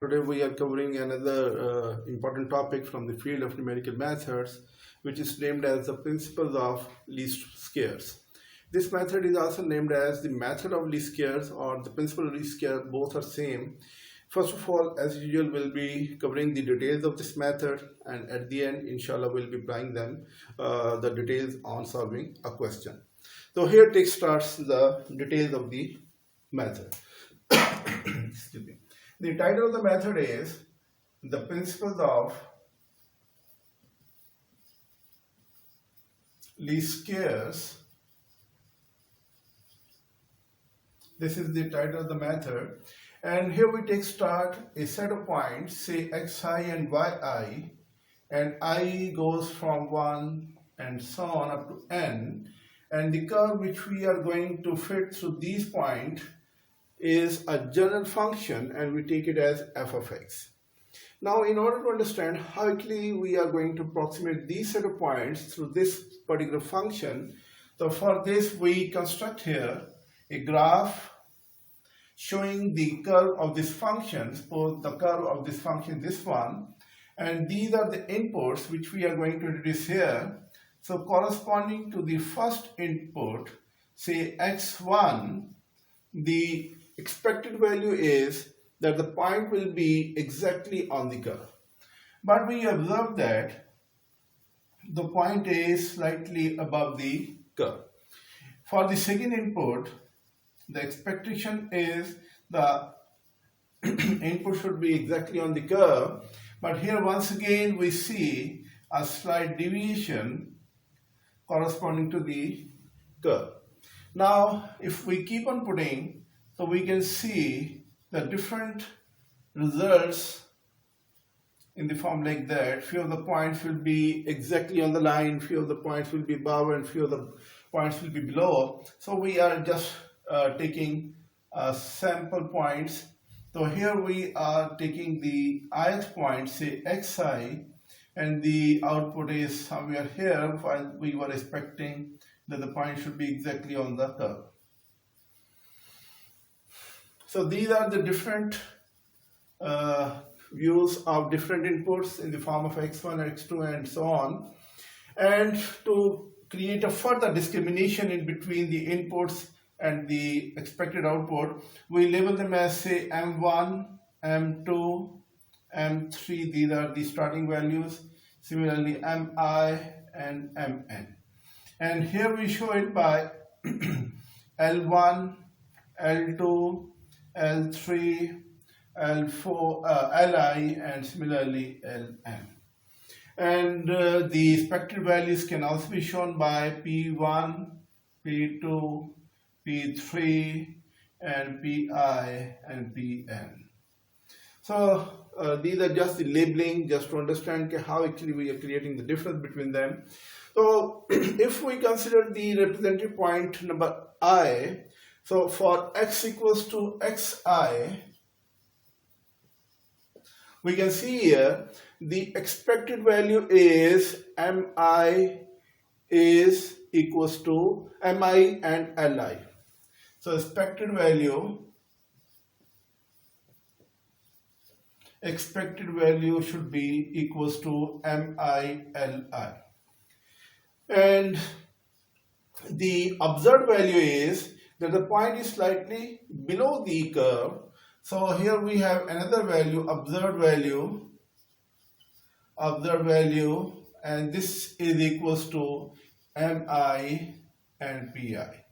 Today we are covering another important topic from the field of numerical methods, which is named as the principles of least squares. This method is also named as the method of least squares or the principle of least square. Both are same. First of all, as usual, we'll be covering the details of this method, and at the end, inshallah, we'll be applying them, the details on solving a question. So here it starts the details of the method. Excuse me. The title of the method is the principles of least squares. This is the title of the method, and here we take start a set of points, say xi and yi, and I goes from 1 and so on up to n, and the curve which we are going to fit through these points is a general function, and we take it as f of x. Now, in order to understand how quickly we are going to approximate these set of points through this particular function, so for this we construct here a graph showing the curve of this function. Suppose the curve of this function, this one, and these are the inputs which we are going to introduce here. So corresponding to the first input, say x1, the expected value is that the point will be exactly on the curve. But we observe that the point is slightly above the curve. For the second input, the expectation is the input should be exactly on the curve. But here once again we see a slight deviation corresponding to the curve. Now, if we keep on putting, so we can see the different results in the form like that. Few of the points will be exactly on the line, few of the points will be above, and few of the points will be below. So we are just taking sample points. So here we are taking the ith point, say xi, and the output is somewhere here, while we were expecting that the point should be exactly on the curve. So these are the different views of different inputs in the form of x1, x2, and so on. And to create a further discrimination in between the inputs and the expected output, we label them as, say, m1, m2, m3. These are the starting values. Similarly, mi and mn. And here we show it by L1, L2, L3, L4, Li, and similarly Ln. And the expected values can also be shown by P1, P2, P3, and Pi and Pn. So these are just the labeling, just to understand how actually we are creating the difference between them. So if we consider the representative point number I, so for x equals to xi, we can see here the expected value is mi is equals to mi and li. So expected value should be equals to mi li. And the observed value is that the point is slightly below the curve. So here we have another value, observed value, and this is equals to mi and pi.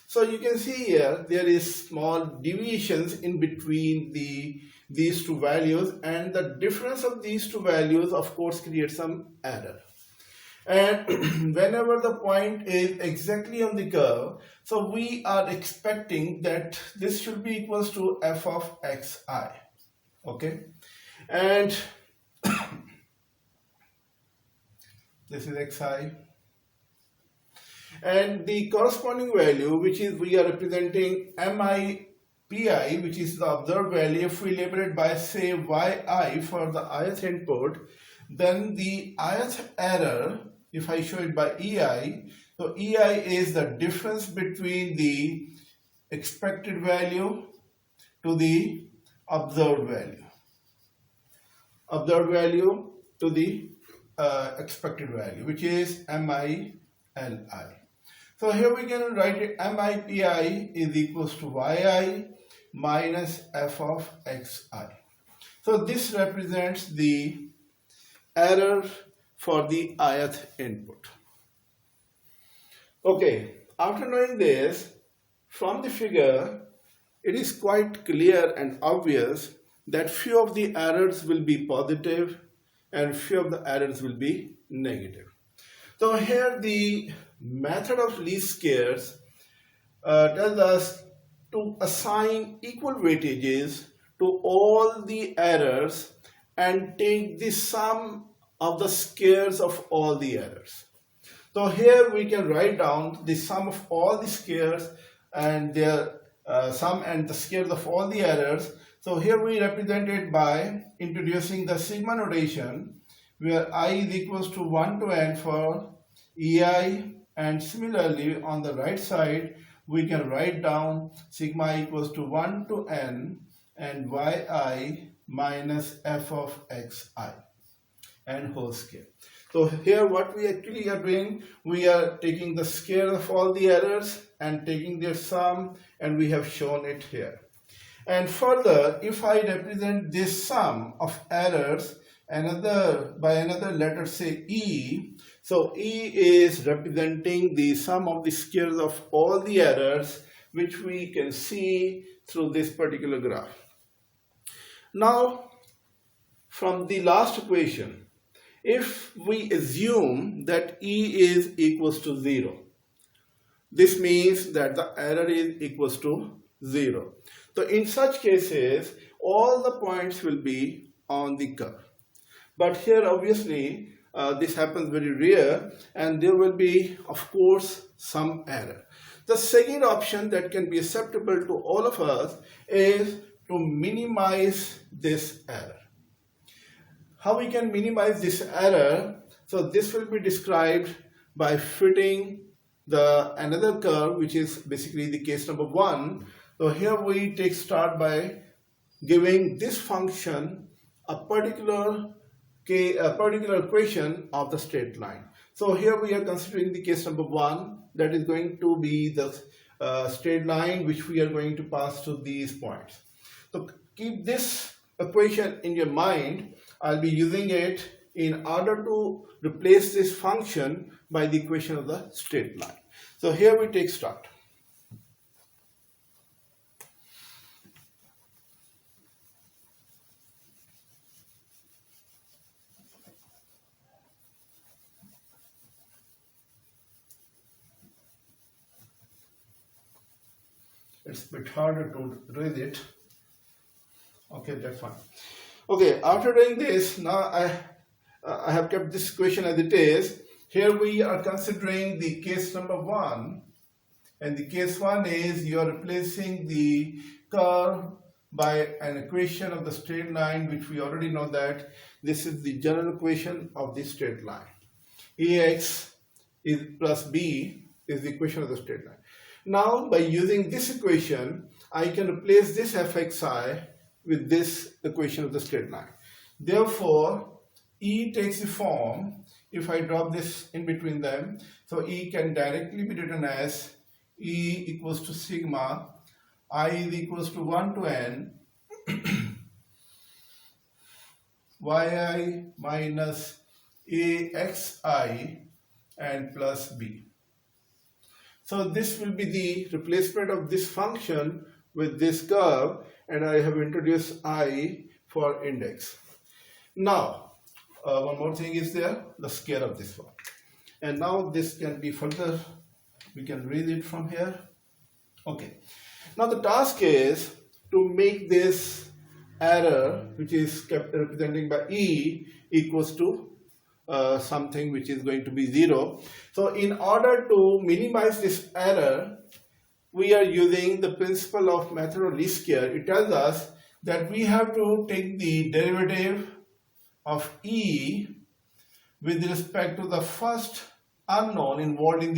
So you can see here there is small deviations in between these two values, and the difference of these two values of course creates some error. And whenever the point is exactly on the curve, so we are expecting that this should be equals to f of xi. Okay, and this is xi, and the corresponding value, which is we are representing mi pi, which is the observed value. If we label it by, say, yi for the ith input, then the ith error, if I show it by ei, so ei is the difference between the expected value to the observed value. observed value to the expected value, which is MILI. So here we can write it MIPI is equals to YI minus f of XI. So this represents the error for the ith input. Okay, after knowing this, from the figure, it is quite clear and obvious that few of the errors will be positive and few of the errors will be negative. So here the method of least squares tells us to assign equal weightages to all the errors and take the sum of the squares of all the errors. So here we can write down the sum of all the squares and their sum and the squares of all the errors. So here we represent it by introducing the sigma notation, where I is equals to 1 to n for EI, and similarly on the right side we can write down sigma equals to 1 to n and yi minus f of xi and whole square. So here what we actually are doing, we are taking the square of all the errors and taking their sum, and we have shown it here. And further, if I represent this sum of errors by another letter, say E, so E is representing the sum of the squares of all the errors, which we can see through this particular graph. Now, from the last equation, if we assume that E is equals to 0, this means that the error is equals to 0. So in such cases, all the points will be on the curve. But here obviously this happens very rare, and there will be of course some error. The second option that can be acceptable to all of us is to minimize this error. How we can minimize this error? So this will be described by fitting another curve, which is basically the case number 1. So here we take start by giving this function a particular equation of the straight line. So here we are considering the case number 1, that is going to be the straight line which we are going to pass to these points. So keep this equation in your mind. I'll be using it in order to replace this function by the equation of the straight line. So here we take start. It's a bit harder to read it. Okay, that's fine. Okay, after doing this, now I have kept this equation as it is. Here we are considering the case number 1, and the case 1 is you are replacing the curve by an equation of the straight line, which we already know that this is the general equation of the straight line. Ax is plus b is the equation of the straight line. Now by using this equation, I can replace this fxi with this equation of the straight line. Therefore, E takes the form, if I drop this in between them, so E can directly be written as E equals to sigma I is equals to 1 to n yi minus axi and plus b. So this will be the replacement of this function with this curve, and I have introduced I for index. Now, one more thing is there, the square of this one. And now this can be further, we can read it from here. Okay. Now the task is to make this error, which is kept representing by E, equals to something which is going to be 0. So in order to minimize this error, we are using the principle of method of least square. It tells us that we have to take the derivative of E with respect to the first unknown involved in the